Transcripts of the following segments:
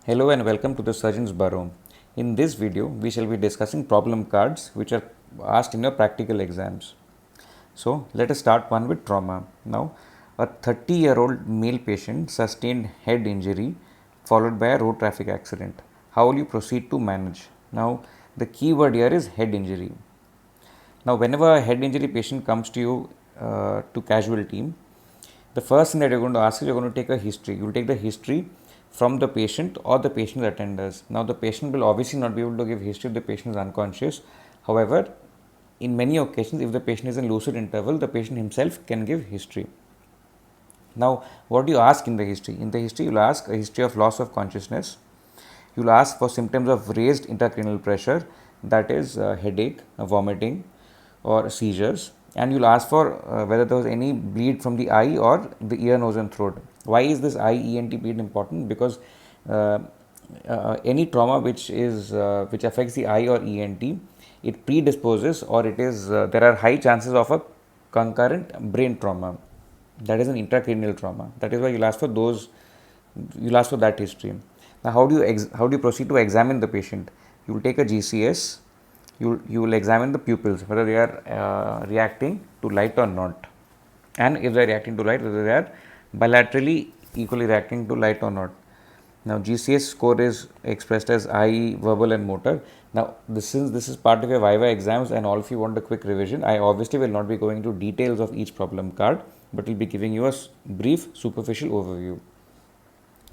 Hello and welcome to the Surgeon's Burrow. In this video, we shall be discussing problem cards which are asked in your practical exams. So, let us start one with trauma. Now, a 30-year-old male patient sustained head injury followed by a road traffic accident. How will you proceed to manage? Now, the key word here is head injury. Now, whenever a head injury patient comes to you to casual team, the first thing that you're going to ask is you're going to take a history. You will take the history from the patient or the patient's attenders. Now, the patient will obviously not be able to give history if the patient is unconscious. However, in many occasions, if the patient is in lucid interval, the patient himself can give history. Now, what do you ask in the history? In the history, you'll ask a history of loss of consciousness. You'll ask for symptoms of raised intracranial pressure, that is headache, vomiting, or seizures. And you'll ask for whether there was any bleed from the eye or the ear, nose, and throat. Why is this eye ENT bleed important? Because any trauma which affects the eye or ENT, it predisposes or it is there are high chances of a concurrent brain trauma. That is an intracranial trauma. That is why you'll ask for that history. Now, how do you proceed to examine the patient? You will take a GCS. You will examine the pupils, whether they are reacting to light or not, and if they are reacting to light, whether they are bilaterally equally reacting to light or not. Now, GCS score is expressed as eye, verbal, and motor. Now, this is part of your Viva exams, and all of you want a quick revision. I obviously will not be going into details of each problem card, but will be giving you a brief, superficial overview.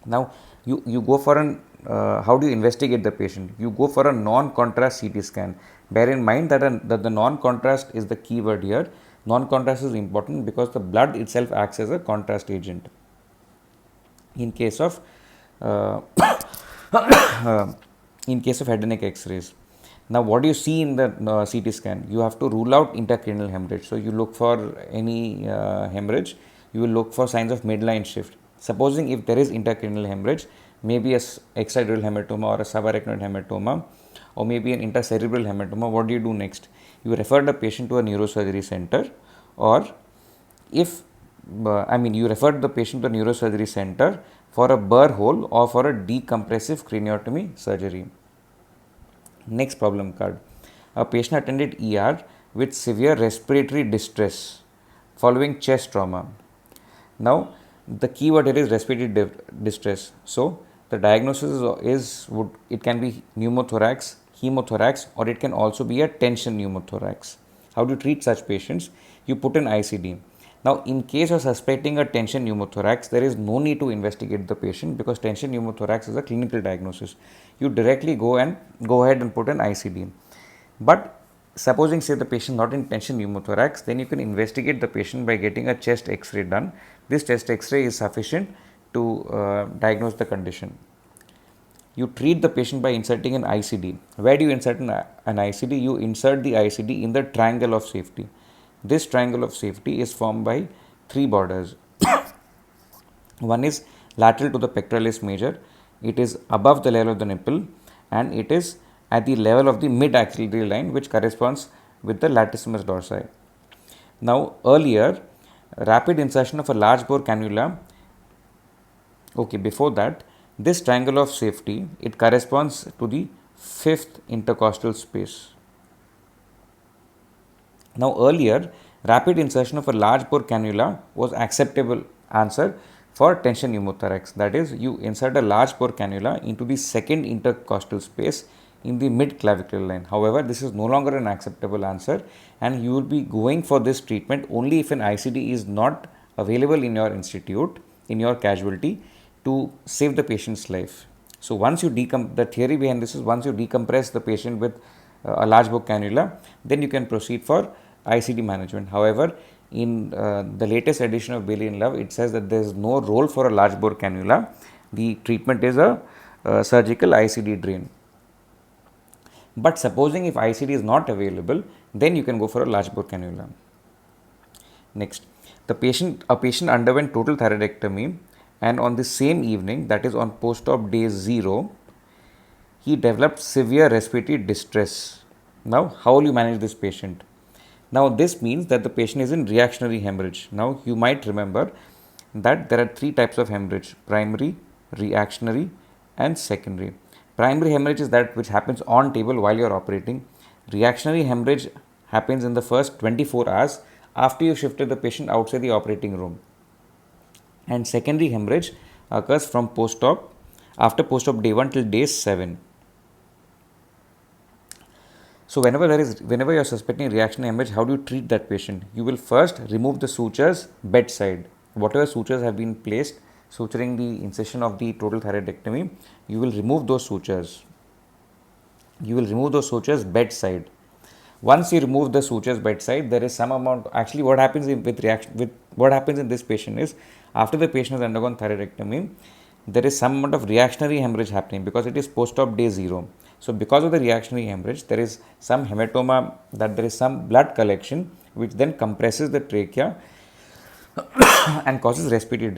Now, you go for an how do you investigate the patient? You go for a non-contrast CT scan. Bear in mind that the non-contrast is the key word here. Non-contrast is important because the blood itself acts as a contrast agent. In case of head and neck X-rays. Now, what do you see in the CT scan? You have to rule out intracranial hemorrhage. So, you look for any hemorrhage. You will look for signs of midline shift. Supposing if there is intracranial hemorrhage, maybe a extradural hematoma or a subarachnoid hematoma, or maybe an intracerebral hematoma, what do you do next? You refer the patient to a neurosurgery center, or you refer the patient to a neurosurgery center for a burr hole or for a decompressive craniotomy surgery. Next problem card. A patient attended ER with severe respiratory distress following chest trauma. Now, the key word here is respiratory distress. So, the diagnosis it can be pneumothorax, hemothorax, or it can also be a tension pneumothorax. How do you treat such patients? You put an ICD. Now, in case of suspecting a tension pneumothorax, there is no need to investigate the patient because tension pneumothorax is a clinical diagnosis. You directly go ahead and put an ICD. But supposing say the patient not in tension pneumothorax, then you can investigate the patient by getting a chest X-ray done. This chest X-ray is sufficient to diagnose the condition. You treat the patient by inserting an ICD. Where do you insert an ICD? You insert the ICD in the triangle of safety. This triangle of safety is formed by three borders. One is lateral to the pectoralis major. It is above the level of the nipple, and it is at the level of the mid-axillary line, which corresponds with the latissimus dorsi. Now, earlier, rapid insertion of a large bore cannula. Before that, this triangle of safety, it corresponds to the fifth intercostal space. Now, earlier, rapid insertion of a large bore cannula was acceptable answer for tension pneumothorax. That is, you insert a large bore cannula into the second intercostal space in the mid-clavicular line. However, this is no longer an acceptable answer, and you will be going for this treatment only if an ICD is not available in your institute, in your casualty, to save the patient's life. So, once you the theory behind this is once you decompress the patient with a large bore cannula, then you can proceed for ICD management. However, in the latest edition of Bailey and Love, it says that there is no role for a large bore cannula. The treatment is a surgical ICD drain. But supposing if ICD is not available, then you can go for a large bore cannula. Next, a patient underwent total thyroidectomy, and on the same evening, that is on post-op day 0, he developed severe respiratory distress. Now, how will you manage this patient? Now, this means that the patient is in reactionary hemorrhage. Now, you might remember that there are three types of hemorrhage: primary, reactionary, and secondary. Primary hemorrhage is that which happens on table while you are operating. Reactionary hemorrhage happens in the first 24 hours after you shifted the patient outside the operating room. And secondary hemorrhage occurs from post-op, after post-op day 1 till day 7. So whenever you are suspecting reactionary hemorrhage, how do you treat that patient? You will first remove the sutures bedside. Whatever sutures have been placed suturing the incision of the total thyroidectomy, you will remove those sutures. You will remove those sutures bedside. Once you remove the sutures bedside, there is some amount. Actually, what happens what happens in this patient is, after the patient has undergone thyroidectomy, there is some amount of reactionary hemorrhage happening because it is post-op day 0. So because of the reactionary hemorrhage, there is some hematoma, that there is some blood collection which then compresses the trachea and causes respiratory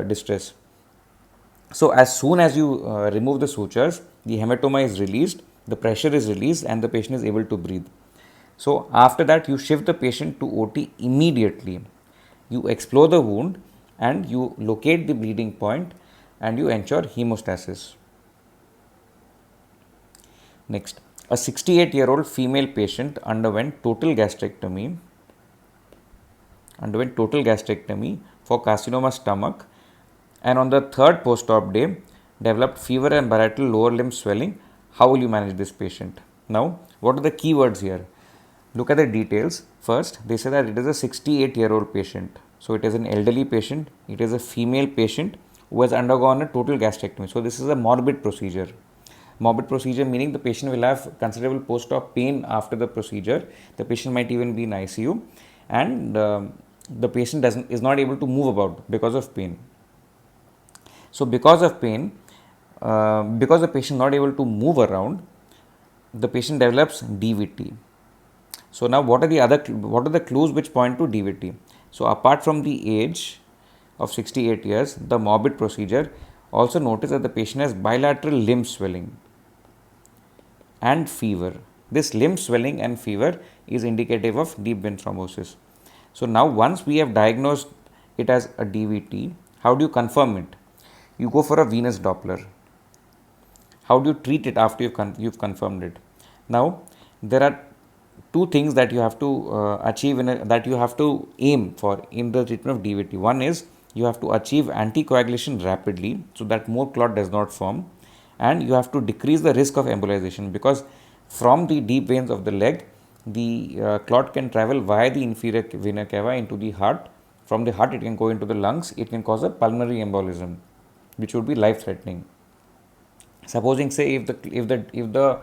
distress. So as soon as you remove the sutures, the hematoma is released, the pressure is released, and the patient is able to breathe. So after that, you shift the patient to OT immediately. You explore the wound and you locate the bleeding point and you ensure hemostasis. Next, a 68-year-old female patient underwent total gastrectomy for carcinoma stomach, and on the third post-op day developed fever and bilateral lower limb swelling. How will you manage this patient? Now, what are the keywords here? Look at the details. First, they say that it is a 68-year-old patient. So it is an elderly patient. It is a female patient who has undergone a total gastrectomy. So this is a morbid procedure. Morbid procedure meaning the patient will have considerable post-op pain after the procedure. The patient might even be in ICU, and the patient is not able to move about because of pain. So because of pain, because the patient is not able to move around, the patient develops DVT. So now what are the clues which point to DVT? So apart from the age of 68 years, the morbid procedure, also notice that the patient has bilateral limb swelling and fever. This limb swelling and fever is indicative of deep vein thrombosis. So now once we have diagnosed it as a DVT, how do you confirm it? You go for a venous Doppler. How do you treat it after you've confirmed it? Now there are two things that you have to achieve that you have to aim for in the treatment of DVT. One is you have to achieve anticoagulation rapidly so that more clot does not form, and you have to decrease the risk of embolization, because from the deep veins of the leg, the clot can travel via the inferior vena cava into the heart. From the heart, it can go into the lungs. It can cause a pulmonary embolism, which would be life-threatening. Supposing, say, if the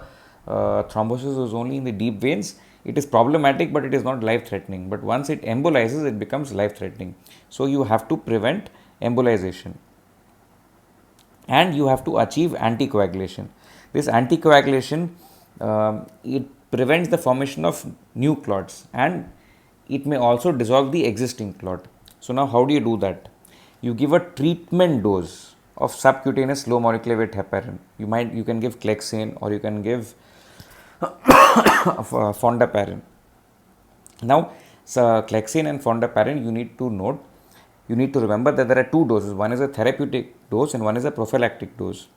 thrombosis is only in the deep veins, it is problematic, but it is not life-threatening. But once it embolizes, it becomes life-threatening. So you have to prevent embolization, and you have to achieve anticoagulation. This anticoagulation, it prevents the formation of new clots, and it may also dissolve the existing clot. So now how do you do that? You give a treatment dose of subcutaneous low molecular weight heparin. You can give Clexane, or you can give fondaparin. Now, Clexane and fondaparin, you need to remember that there are two doses. One is a therapeutic dose and one is a prophylactic dose.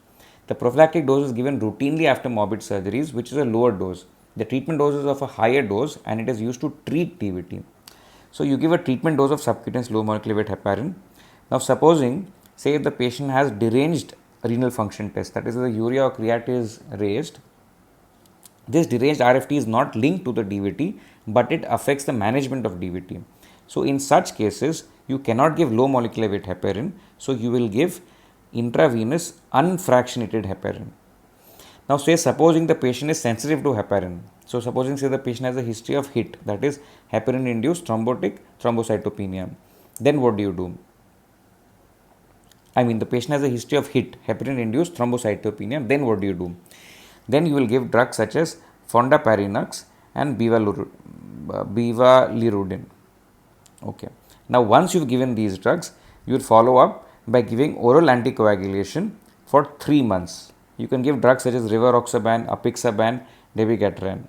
The prophylactic dose is given routinely after morbid surgeries, which is a lower dose. The treatment dose is of a higher dose, and it is used to treat DVT. So you give a treatment dose of subcutaneous low molecular weight heparin. Now supposing, say, if the patient has deranged renal function test, that is, the urea or creatinine is raised, this deranged RFT is not linked to the DVT, but it affects the management of DVT. So in such cases, you cannot give low molecular weight heparin, so you will give intravenous unfractionated heparin. Now say, supposing the patient is sensitive to heparin. So supposing, say, the patient has a history of HIT, that is heparin induced thrombotic thrombocytopenia. Then what do you do? The patient has a history of HIT, heparin induced thrombocytopenia. Then what do you do? Then you will give drugs such as fondaparinux and bivalirudin. Okay. Now once you've given these drugs, you will follow up by giving oral anticoagulation for 3 months. You can give drugs such as rivaroxaban, apixaban, dabigatran.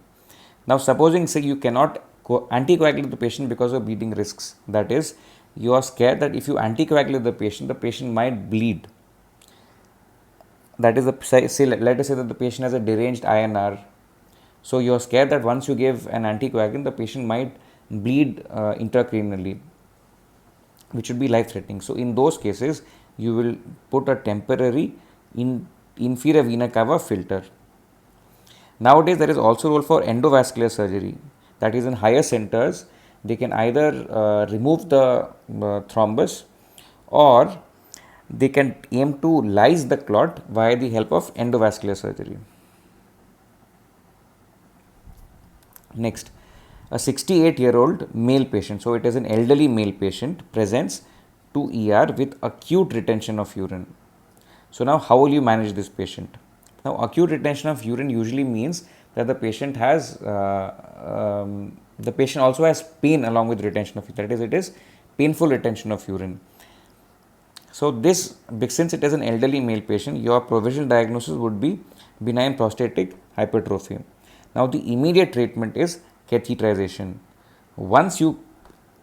Now supposing, say, you cannot anticoagulate the patient because of bleeding risks. That is, you are scared that if you anticoagulate the patient might bleed. that is, say, let us say that the patient has a deranged INR. So you are scared that once you give an anticoagulant, the patient might bleed intracranially, which would be life threatening. So in those cases, you will put a temporary inferior vena cava filter. Nowadays, there is also a role for endovascular surgery. That is, in higher centers, they can either remove the thrombus, or they can aim to lyse the clot via the help of endovascular surgery. Next, a 68-year-old male patient, so it is an elderly male patient, presents to ER with acute retention of urine. So now how will you manage this patient? Now, acute retention of urine usually means that the patient also has pain along with retention of urine. That is, it is painful retention of urine. So this, since it is an elderly male patient, your provisional diagnosis would be benign prostatic hypertrophy. Now the immediate treatment is catheterization. Once you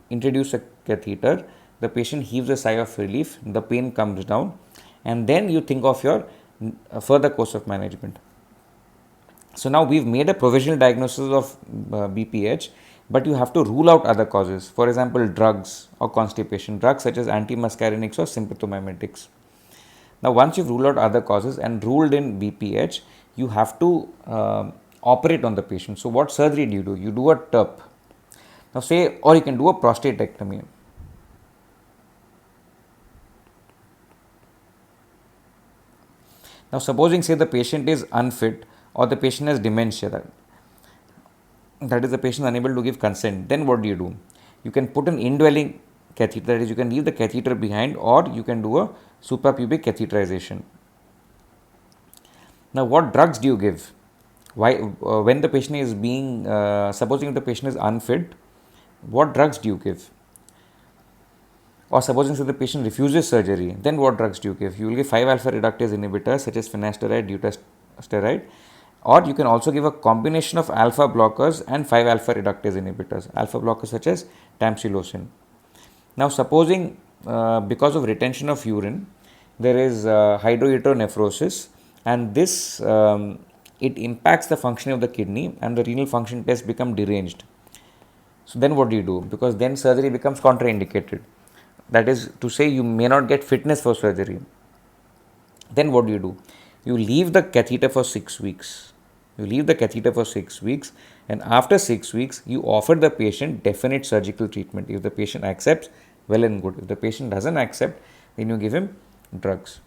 introduce a catheter, the patient heaves a sigh of relief, the pain comes down, and then you think of your further course of management. So now we've made a provisional diagnosis of BPH, but you have to rule out other causes. For example, drugs or constipation, drugs such as antimuscarinics or sympathomimetics. Now once you've ruled out other causes and ruled in BPH, you have to operate on the patient. So what surgery do? You do a TURP. Now say, or you can do a prostatectomy. Now supposing, say, the patient is unfit or the patient has dementia, that is, the patient is unable to give consent, then what do? You can put an indwelling catheter, that is, you can leave the catheter behind, or you can do a suprapubic catheterization. Now what drugs do you give? When the patient is being, supposing the patient is unfit, what drugs do you give? Or supposing the patient refuses surgery, then what drugs do you give? You will give 5-alpha reductase inhibitors such as finasteride, dutasteride, or you can also give a combination of alpha blockers and 5-alpha reductase inhibitors, alpha blockers such as tamsulosin. Now supposing because of retention of urine, there is hydroureteronephrosis, and this it impacts the function of the kidney and the renal function tests become deranged. So then what do? Because then surgery becomes contraindicated. That is to say, you may not get fitness for surgery. Then what do? You leave the catheter for 6 weeks. And after 6 weeks, you offer the patient definite surgical treatment. If the patient accepts, well and good. If the patient doesn't accept, then you give him drugs.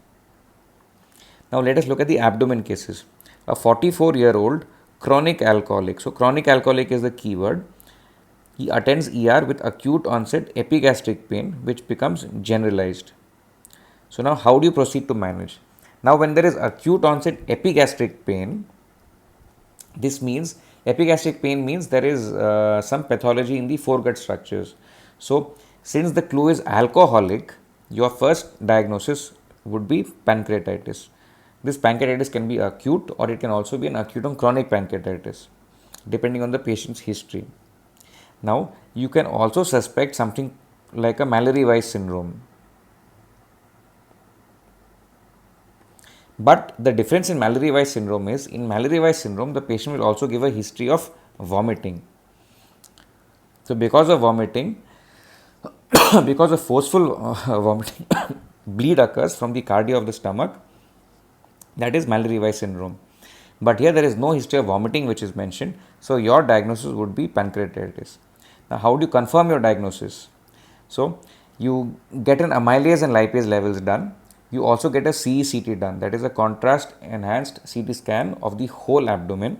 Now let us look at the abdomen cases. A 44-year-old chronic alcoholic. So chronic alcoholic is the keyword. He attends ER with acute onset epigastric pain, which becomes generalized. So now how do you proceed to manage? Now when there is acute onset epigastric pain, this means epigastric pain means there is some pathology in the foregut structures. So since the clue is alcoholic, your first diagnosis would be pancreatitis. This pancreatitis can be acute, or it can also be an acute and chronic pancreatitis, depending on the patient's history. Now, you can also suspect something like a Mallory-Weiss syndrome. But the difference in Mallory-Weiss syndrome is, in Mallory-Weiss syndrome, the patient will also give a history of vomiting. So, because of vomiting, because of forceful vomiting, bleed occurs from the cardia of the stomach. That is Mallory-Weiss syndrome. But here there is no history of vomiting which is mentioned. So, your diagnosis would be pancreatitis. Now, how do you confirm your diagnosis? So, you get an amylase and lipase levels done. You also get a CECT done, that is a contrast enhanced CT scan of the whole abdomen.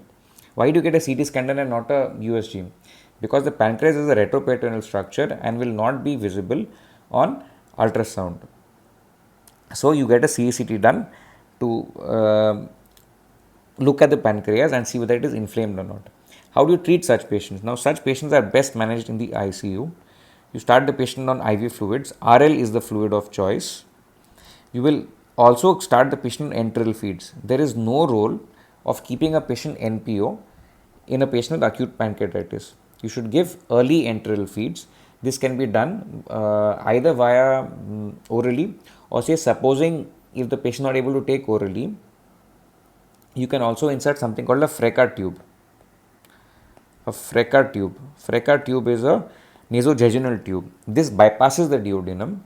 Why do you get a CT scan done and not a USG? Because the pancreas is a retroperitoneal structure and will not be visible on ultrasound. So, you get a CECT done to look at the pancreas and see whether it is inflamed or not. How do you treat such patients? Now, such patients are best managed in the ICU. You start the patient on IV fluids. RL is the fluid of choice. You will also start the patient on enteral feeds. There is no role of keeping a patient NPO in a patient with acute pancreatitis. You should give early enteral feeds. This can be done either via orally, or say supposing if the patient is not able to take orally, You can also insert something called a Freca tube. A Freca tube. Freca tube is a nasojejunal tube. This bypasses the duodenum.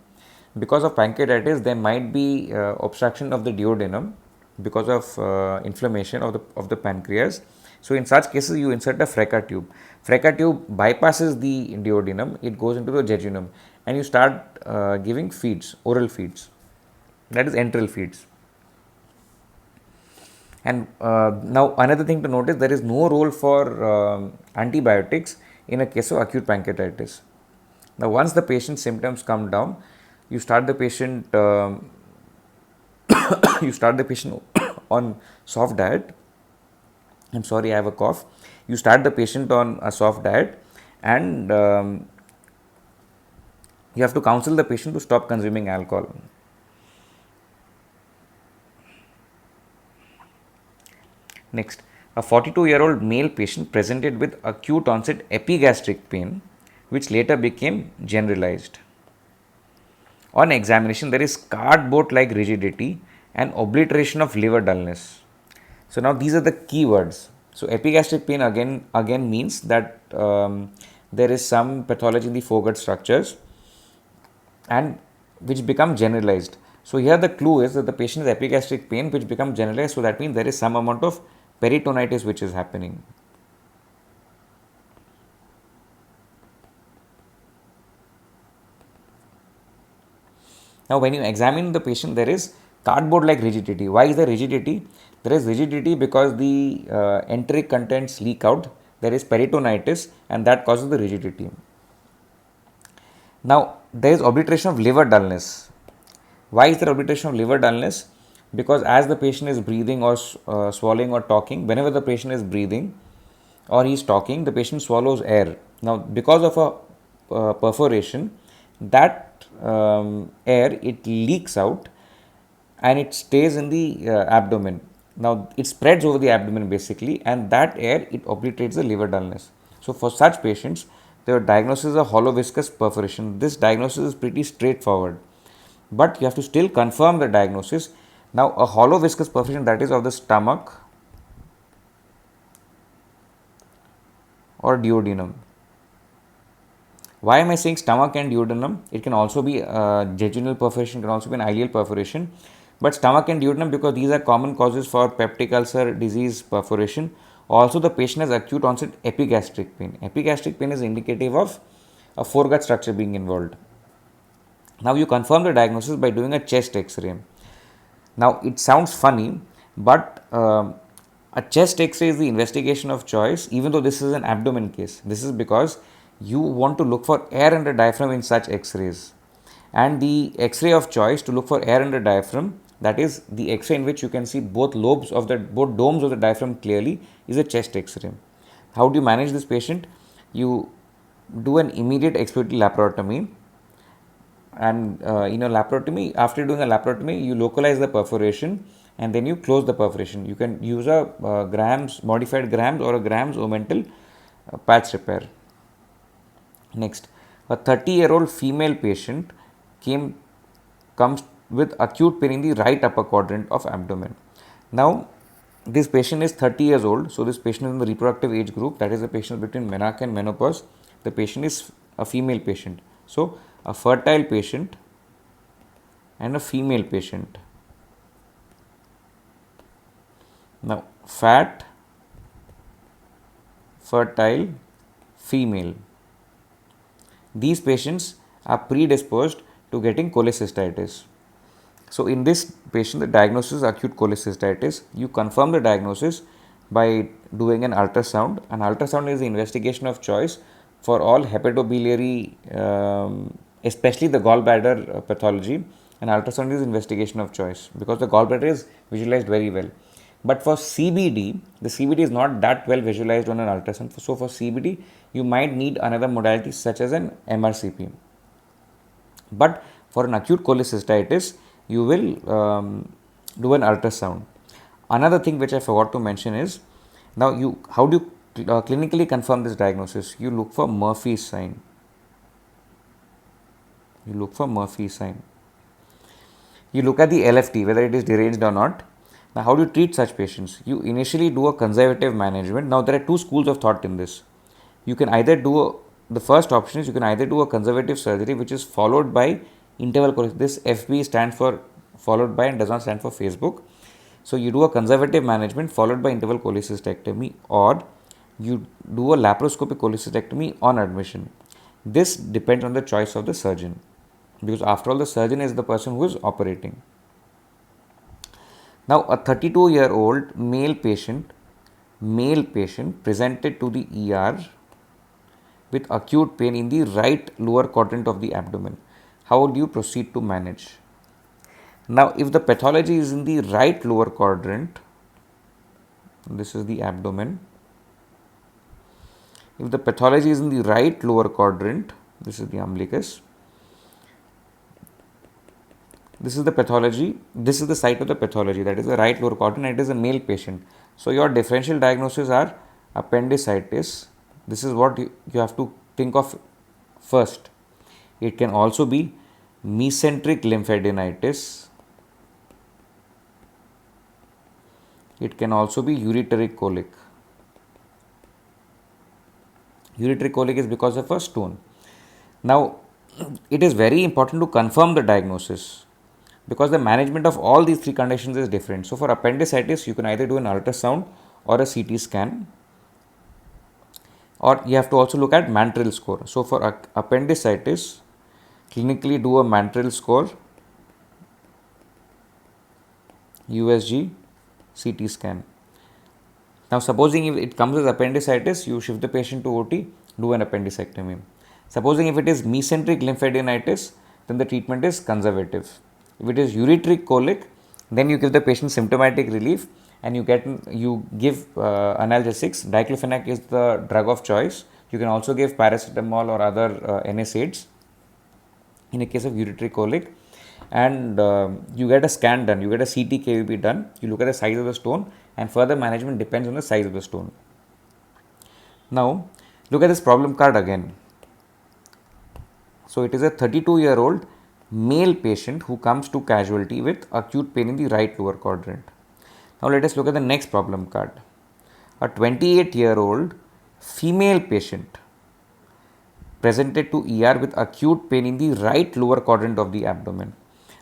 Because of pancreatitis, there might be obstruction of the duodenum because of inflammation of the pancreas. So in such cases, you insert a Freca tube. Freca tube bypasses the duodenum, it goes into the jejunum, and you start giving feeds, oral feeds, that is enteral feeds. And now another thing to notice, there is no role for antibiotics in a case of acute pancreatitis. Now once the patient's symptoms come down, you start the patient on soft diet. I'm sorry, I have a cough. You start the patient on a soft diet, and you have to counsel the patient to stop consuming alcohol. Next, a 42-year-old male patient presented with acute onset epigastric pain, which later became generalized. On examination, there is cardboard-like rigidity and obliteration of liver dullness. So now these are the key words. So epigastric pain again means that there is some pathology in the foregut structures and which become generalized. So here the clue is that the patient has epigastric pain which becomes generalized. So that means there is some amount of peritonitis which is happening. Now when you examine the patient, there is cardboard-like rigidity. Why is there rigidity? There is rigidity because the enteric contents leak out. There is peritonitis, and that causes the rigidity. Now there is obliteration of liver dullness. Why is there obliteration of liver dullness? Because as the patient is breathing or swallowing or talking, whenever the patient is breathing or he is talking, the patient swallows air. Now because of a perforation, that air, it leaks out and it stays in the abdomen. Now it spreads over the abdomen basically, and that air, it obliterates the liver dullness. So for such patients, the diagnosis is a hollow viscous perforation. This diagnosis is pretty straightforward, but you have to still confirm the diagnosis. Now a hollow viscous perforation, that is of the stomach or duodenum. Why am I saying stomach and duodenum? It can also be jejunal perforation, can also be an ileal perforation. But stomach and duodenum, because these are common causes for peptic ulcer disease perforation. Also the patient has acute onset epigastric pain. Epigastric pain is indicative of a foregut structure being involved. Now you confirm the diagnosis by doing a chest X-ray. Now it sounds funny, but a chest X-ray is the investigation of choice, even though this is an abdomen case. This is because you want to look for air under diaphragm in such X-rays. And the X-ray of choice to look for air under diaphragm, that is the X-ray in which you can see both domes of the diaphragm clearly, is a chest X-ray. How do you manage this patient? You do an immediate expiratory laparotomy, and in a laparotomy, after doing a laparotomy, you localize the perforation and then you close the perforation. You can use a modified Grams or a Grams omental patch repair. Next, a 30-year-old female patient comes with acute pain in the right upper quadrant of abdomen. Now, this patient is 30 years old, so this patient is in the reproductive age group, that is the patient between menarche and menopause. The patient is a female patient. So, a fertile patient and a female patient. Now, fat, fertile, female. These patients are predisposed to getting cholecystitis. So in this patient, the diagnosis is acute cholecystitis. You confirm the diagnosis by doing an ultrasound. An ultrasound is the investigation of choice for all hepatobiliary, especially the gallbladder pathology. An ultrasound is investigation of choice because the gallbladder is visualized very well. But for CBD, the CBD is not that well visualized on an ultrasound. So for CBD, you might need another modality such as an MRCP. But for an acute cholecystitis, you will do an ultrasound. Another thing which I forgot to mention is, now how do you clinically confirm this diagnosis? You look for Murphy's sign. You look at the LFT, whether it is deranged or not. Now, how do you treat such patients? You initially do a conservative management. Now, there are two schools of thought in this. You can either the first option is you can either do a conservative surgery which is followed by interval cholecystitis. This FB stands for followed by and does not stand for Facebook. So, you do a conservative management followed by interval cholecystectomy, or you do a laparoscopic cholecystectomy on admission. This depends on the choice of the surgeon, because after all the surgeon is the person who is operating. Now, a 32-year-old male patient presented to the ER with acute pain in the right lower quadrant of the abdomen. How would you proceed to manage? Now, if the pathology is in the right lower quadrant, this is the abdomen. If the pathology is in the right lower quadrant, this is the umbilicus. This is the pathology, this is the site of the pathology, that is the right lower quadrant, and it is a male patient. So, your differential diagnosis are appendicitis. This is what you have to think of first. It can also be mesenteric lymphadenitis. It can also be ureteric colic. Ureteric colic is because of a stone. Now, it is very important to confirm the diagnosis, because the management of all these three conditions is different. So, for appendicitis, you can either do an ultrasound or a CT scan, or you have to also look at Mantril score. So, for appendicitis, clinically do a Mantril score, USG, CT scan. Now, supposing if it comes as appendicitis, you shift the patient to OT, do an appendicectomy. Supposing if it is mesenteric lymphadenitis, then the treatment is conservative. If it is ureteric colic, then you give the patient symptomatic relief and you give analgesics. Diclofenac is the drug of choice. You can also give paracetamol or other NSAIDs in a case of ureteric colic, and you get a scan done, you get a CT KVP done, you look at the size of the stone, and further management depends on the size of the stone. Now, look at this problem card again. So, it is a 32-year-old male patient who comes to casualty with acute pain in the right lower quadrant. Now, let us look at the next problem card. A 28-year-old female patient presented to ER with acute pain in the right lower quadrant of the abdomen.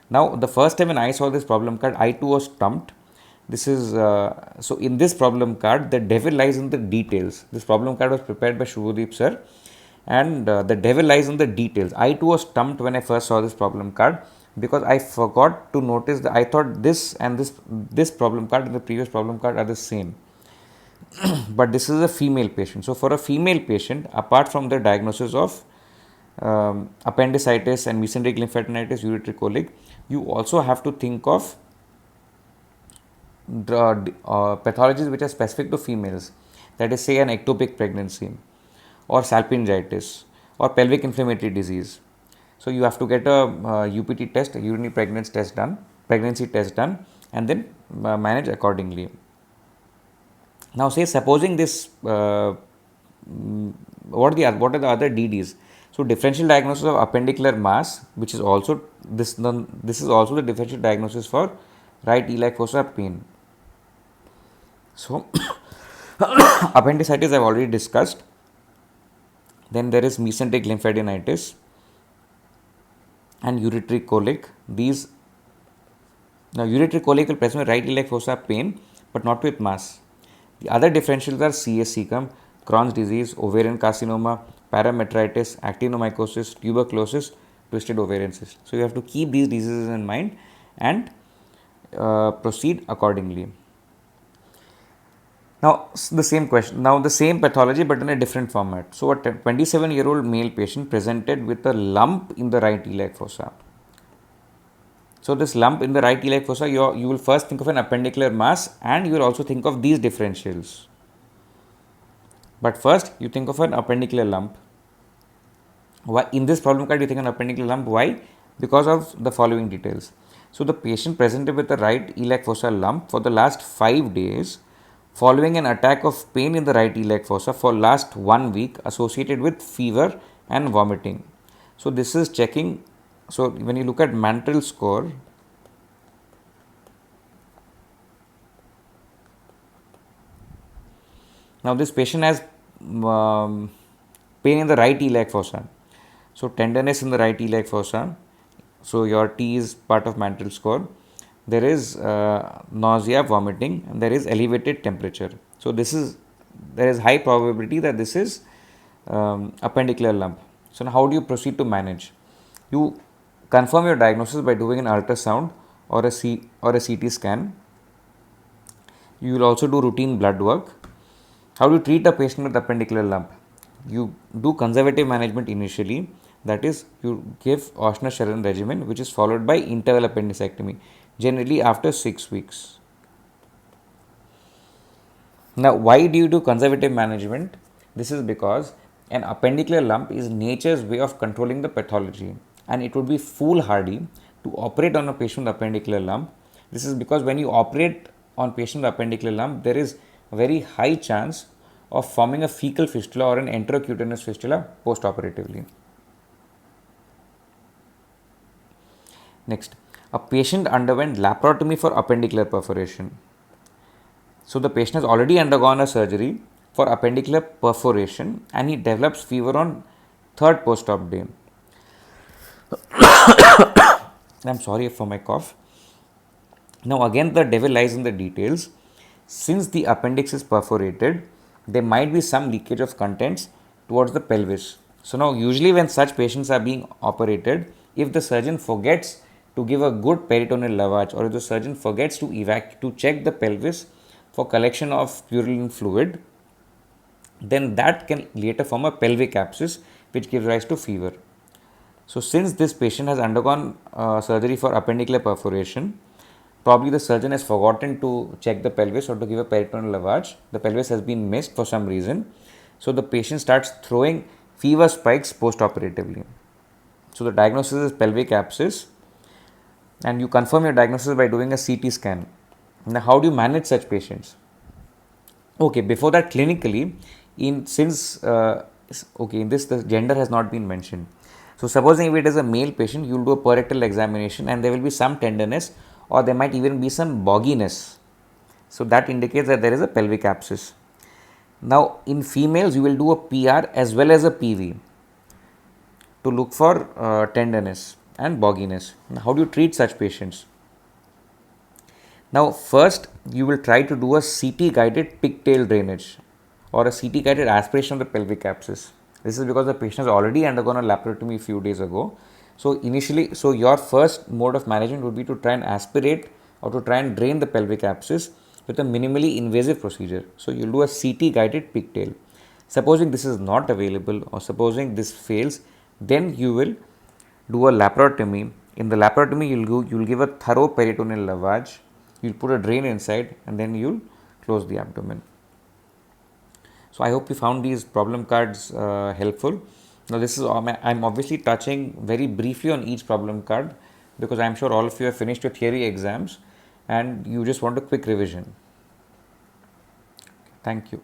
Now, the first time when I saw this problem card, I too was stumped. This is, so in this problem card, the devil lies in the details. This problem card was prepared by Shubhadeep sir, and the devil lies in the details. I too was stumped when I first saw this problem card, because I forgot to notice that I thought this and this problem card and the previous problem card are the same. But this is a female patient. So, for a female patient, apart from the diagnosis of appendicitis and mesenteric lymphadenitis, ureteric colic, you also have to think of pathologies which are specific to females, that is, say, an ectopic pregnancy or salpingitis or pelvic inflammatory disease. So, you have to get a UPT test, a urinary pregnancy test done, and then manage accordingly. Now, say supposing this, what are the other DDs? So, differential diagnosis of appendicular mass, which is also this is also the differential diagnosis for right iliac fossa pain. So, appendicitis I have already discussed. Then there is mesenteric lymphadenitis and ureteric colic. Now, ureteric colic will present with right iliac fossa pain, but not with mass. The other differentials are CS cecum, Crohn's disease, ovarian carcinoma, parametritis, actinomycosis, tuberculosis, twisted ovarian cyst. So, you have to keep these diseases in mind and proceed accordingly. Now, the same question, now the same pathology but in a different format. So, a 27-year-old male patient presented with a lump in the right iliac fossa. So, this lump in the right iliac fossa, you will first think of an appendicular mass, and you will also think of these differentials. But first, you think of an appendicular lump. Why? In this problem card, you think an appendicular lump. Why? Because of the following details. So, the patient presented with a right iliac fossa lump for the last 5 days, following an attack of pain in the right iliac fossa for last 1 week, associated with fever and vomiting. So, this is checking. So, when you look at Mantril score, Now this patient has pain in the right iliac fossa. So tenderness in the right iliac fossa. So your T is part of Mantle score. There is nausea, vomiting, and there is elevated temperature. So there is high probability that this is appendicular lump. So now how do you proceed to manage? You confirm your diagnosis by doing an ultrasound or a CT scan. You will also do routine blood work. How do you treat a patient with appendicular lump? You do conservative management initially, that is, you give Oshner-Sharon regimen, which is followed by interval appendicectomy, generally after 6 weeks. Now, why do you do conservative management? This is because an appendicular lump is nature's way of controlling the pathology, and it would be foolhardy to operate on a patient with appendicular lump. This is because when you operate on patient with appendicular lump, there is a very high chance of forming a fecal fistula or an enterocutaneous fistula post-operatively. Next, a patient underwent laparotomy for appendicular perforation. So the patient has already undergone a surgery for appendicular perforation and he develops fever on third post-op day. I'm sorry for my cough. Now again, the devil lies in the details. Since the appendix is perforated, there might be some leakage of contents towards the pelvis. So now usually when such patients are being operated, if the surgeon forgets to give a good peritoneal lavage, or if the surgeon forgets to check the pelvis for collection of purulent fluid, then that can later form a pelvic abscess which gives rise to fever. So since this patient has undergone surgery for appendicular perforation, probably the surgeon has forgotten to check the pelvis or to give a peritoneal lavage. The pelvis has been missed for some reason. So the patient starts throwing fever spikes post-operatively. So the diagnosis is pelvic abscess, and you confirm your diagnosis by doing a CT scan. Now, how do you manage such patients? Okay, before that, clinically, in this the gender has not been mentioned. So supposing if it is a male patient, you will do a perectal examination and there will be some tenderness, or there might even be some bogginess. So that indicates that there is a pelvic abscess. Now in females, you will do a PR as well as a PV to look for tenderness and bogginess. Now, how do you treat such patients? Now first, you will try to do a CT guided pigtail drainage or a CT guided aspiration of the pelvic abscess. This is because the patient has already undergone a laparotomy a few days ago. So your first mode of management would be to try and aspirate or to try and drain the pelvic abscess with a minimally invasive procedure. So you'll do a CT guided pigtail. Supposing this is not available or supposing this fails, then you will do a laparotomy. In the laparotomy, you'll give a thorough peritoneal lavage. You'll put a drain inside and then you'll close the abdomen. So I hope you found these problem cards helpful. Now I'm obviously touching very briefly on each problem card because I'm sure all of you have finished your theory exams and you just want a quick revision. Thank you.